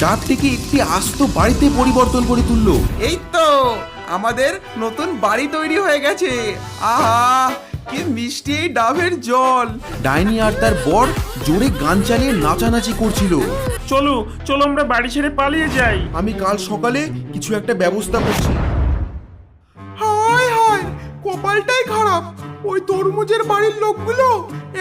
ডাবটিকে একটি আস্ত বাড়িতে পরিবর্তন করে তুললো। এই তো আমাদের নতুন বাড়ি তৈরি হয়ে গেছে। আহা কি মিষ্টি এই ডাবের জল। ডাইনি আর তার বর জোরে গান চালিয়ে নাচানাচি করছিল। চলো চলো আমরা বাড়ি ছেড়ে পালিয়ে যাই। আমি কাল সকালে কিছু একটা ব্যবস্থা করছি। হায় হায় কপালটাই খারাপ। ওই তরমুজের বাড়ির লোকগুলো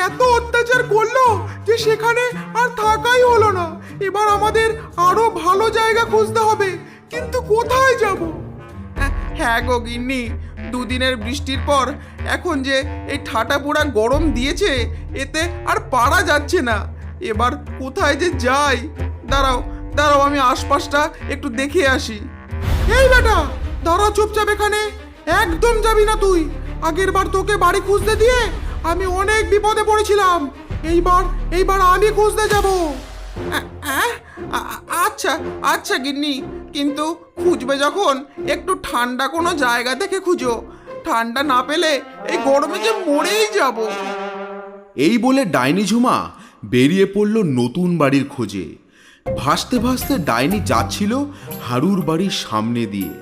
এত অত্যাচার করলো যে সেখানে আর থাকাই হলো না। এবার আমাদের আরো ভালো জায়গা খুঁজতে হবে, কিন্তু কোথায় যাব? হ্যাঁ গো গিন্নি, দুদিনের বৃষ্টির পর এখন যে এই ঠাটা পোড়া গরম দিয়েছে, এতে আর পারা যাচ্ছে না। এবার কোথায় যে যাই? দাঁড়াও দাঁড়াও, আমি আশপাশটা একটু দেখে আসি। এই বেটা দাঁড়া চুপচাপ এখানে, একদম যাবি না তুই। আগের বার তোকে বাড়ি খুঁজতে দিয়ে আমি অনেক বিপদে পড়েছিলাম। এইবার আমি খুঁজতে যাব। আচ্ছা আচ্ছা গিন্নি, কিন্তু খুঁজবে যখন একটু ঠান্ডা কোনো জায়গা থেকে খুঁজো। ঠান্ডা না পেলে এই গরমে যে মরেই যাব। এই বলে ডাইনি ঝুমা বেরিয়ে পড়ল নতুন বাড়ির খোঁজে। ভাসতে ভাসতে ডাইনি যাচ্ছিল হারুর বাড়ির সামনে দিয়ে,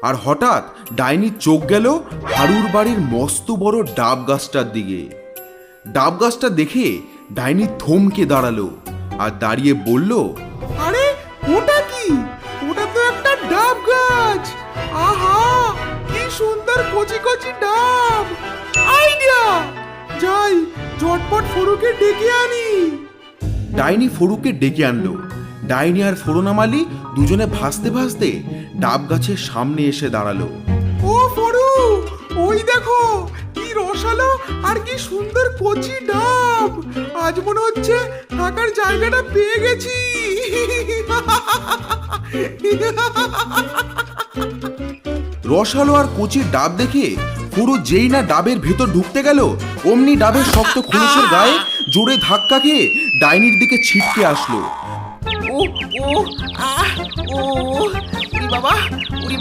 আর হঠাৎ ডাইনির চোখ গেল হারুর বাড়ির মস্ত বড় ডাব গাছটার দিকে। ডাব গাছটা দেখে ডাইনি থমকে দাঁড়ালো আর দাঁড়িয়ে বলল, আরে ওটা কি? ওটা তো একটা ডাব গাছ। আহা কি সুন্দর কচি কচি ডাব। আইডিয়া! যাই ঝটপট ফরুকে ডেকে আনি। ডাইনি ফরুকে ডেকে আনলো। ডাইনি আর ফরুনামালি দুজনে ভাসতে ভাসতে ডাব গাছের সামনে এসে দাঁড়ালো। ও ফরু, ওই দেখো কি রসালো আর কি সুন্দর কচি ডাব। আজ মনে হচ্ছে থাকার জায়গাটা পেয়ে গেছি। রসালো আর কচি ডাব দেখে ফরু যেই না ডাবের ভেতর ঢুকতে গেল, অমনি ডাবের শক্ত খোলসের গায়ে জোরে ধাক্কা খেয়ে ডাইনির দিকে ছিটকে আসলো। ও ও আহ ও উরি বাবা, উরি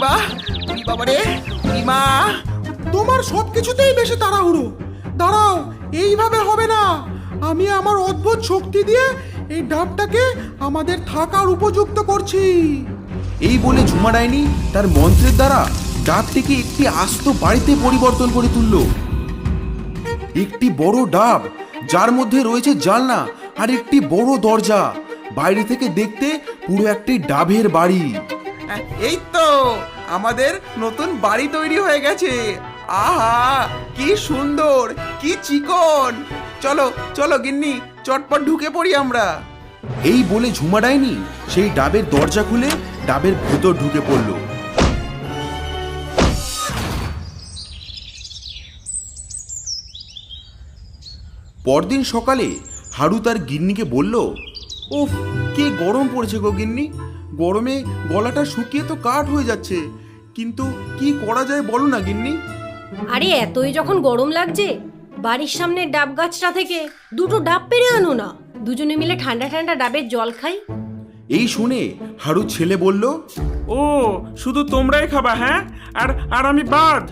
বাবা রে, উরি মা। তোমার সব কিছুতেই বেশি তাড়াহুড়ো। দাঁড়াও, এইভাবে হবে না। আমি আমার অদ্ভুত শক্তি দিয়ে এই ডাবটাকে আমাদের থাকার উপযুক্ত করছি। এই বলে ঝুমা ডাইনি তার মন্ত্রের দ্বারা ডাবটিকে একটি আস্ত বাড়িতে পরিবর্তন করে তুলল। একটি বড় ডাব, যার মধ্যে রয়েছে জানলা আর একটি বড় দরজা। বাইরে থেকে দেখতে পুরো একটি ডাবের বাড়ি। এই তো আমাদের নতুন বাড়ি তৈরি হয়ে গেছে। আহা কি সুন্দর, কি চিকন। চলো চলো গিন্নি, চটপট ঢুকে পড়ি আমরা। এই বলে ঝুমা ডাইনি সেই ডাবের দরজা খুলে ডাবের ভেতর ঢুকে পড়ল। পরদিন সকালে হারু তার গিন্নিকে বলল, উফ কে গরম পড়েছে গো গিন্নি। গরমে গলাটা শুকিয়ে তো কাঠ হয়ে যাচ্ছে, কিন্তু কি করা যায় বলো না গিন্নি। আরে এতই যখন গরম লাগছে, বাড়ির সামনে ডাব গাছটা থেকে দুটো ডাব পেড়ে আনো না, দুজনে মিলে ঠান্ডা ঠান্ডা ডাবের জল খাই। এই শুনে হারু ছেলে বলল, ও শুধু তোমরাই খাবা? হ্যাঁ, আর আর আমি বাদ।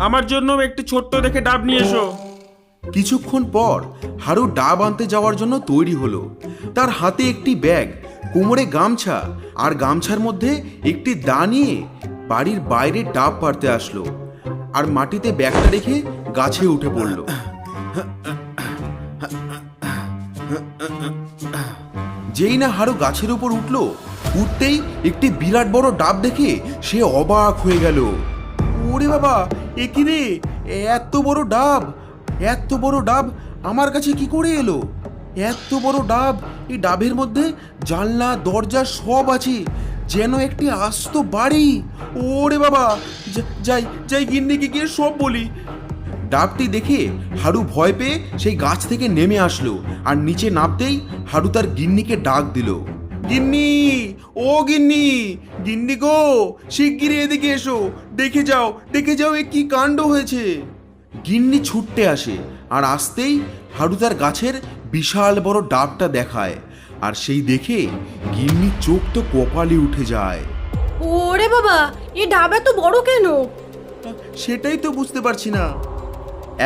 আমার জন্য একটি ছোট্ট দেখে ডাব নিয়ে এসো। কিছুক্ষণ পর হারু ডাব আনতে যাওয়ার জন্য তৈরি হলো। তার হাতে একটি ব্যাগ, কোমরে গামছা, আর গামছার মধ্যে একটি দা নিয়ে বাড়ির বাইরে ডাব পাড়তে আসলো, আর মাটিতে ব্যাগটা রেখে গাছে উঠে পড়ল। যেই না হারু গাছের উপর উঠলো, উঠতেই একটি বিরাট বড় ডাব দেখে সে অবাক হয়ে গেল। ওরে বাবা, এ কি রে, এত বড় ডাব! এত বড় ডাব আমার কাছে কি করে এলো? এত বড় ডাব, এই ডাবের মধ্যে জানলা দরজা সব আছে, যেন একটি আস্ত বাড়ি। ওরে বাবা, যাই যাই গিন্নিকে গিয়ে সব বলি। ডাবটি দেখে হারু ভয় পেয়ে সেই গাছ থেকে নেমে আসলো, আর নিচে নামতেই হারু তার গিন্নিকে ডাক দিল। গিন্নি, ও গিন্নি, গিন্নি গো, শিগগিরই এদিকে এসো, দেখে যাও এ কি কাণ্ড হয়েছে। গিন্নি ছুটতে আসে, আর আসতেই হারু তার গাছের বিশাল বড় ডাবটা দেখায়, আর সেই দেখে গিন্নির চোখ তো কপালে উঠে যায়। ওরে বাবা, এই ডাব এত বড় কেন? সেটাই তো বুঝতে পারছি না।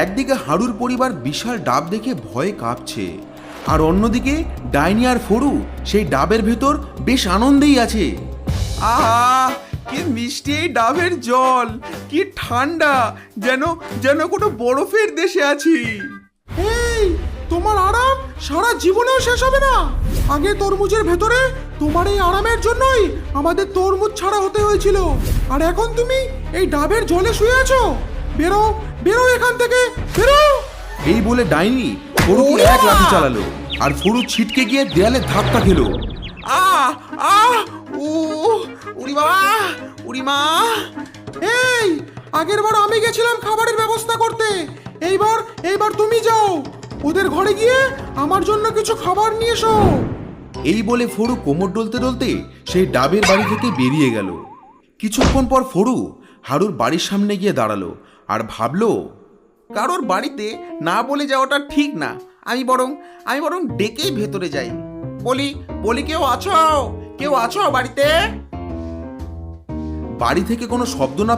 একদিকে হারুর পরিবার বিশাল ডাব দেখে ভয়ে কাঁপছে, আর অন্যদিকে ডাইনি আর ফরু সেই ডাবের ভেতর বেশ আনন্দেই আছে। আহা, কি মিষ্টি এই ডাবের জল, কি ঠান্ডা, যেন যেন কোনো বরফের দেশে আছি। এই, তোমার আরাম সারা জীবনেও শেষ হবে না। আগে তরমুজের ভেতরে তোমার এই আরামের জন্যই আমাদের তরমুজ ছাড়া হতে হয়েছিল, আর এখন তুমি এই ডাবের জলে শুয়ে আছো। বেরো, বেরো এখান থেকে, বেরো। এই বলে ডাইনি ফরুকে এক লাথি চালালো, আর ফরু ছিটকে গিয়ে দেয়ালে ধাক্কা খেলো। আহ আহ ও উড়ি বাবা, উড়ি মা। এই, আগেরবার আমি গেছিলাম খাবারের ব্যবস্থা করতে, এইবার তুমি যাও, ওদের ঘরে গিয়ে আমার জন্য কিছু খাবার নিয়ে এসো। এই বলে ফরু কোমর ডলতে ডলতে সেই ডাবের বাড়ি থেকে বেরিয়ে গেল। কিছুক্ষণ পর ফরু হারুর বাড়ির সামনে গিয়ে দাঁড়ালো আর ভাবলো, কারোর বাড়িতে না বলে যাওয়াটা ঠিক না। আমি বরং ডেকেই ভেতরে যাই। বলি কেউ আছো বাড়িতে? বাড়ি থেকে কোনো শব্দ না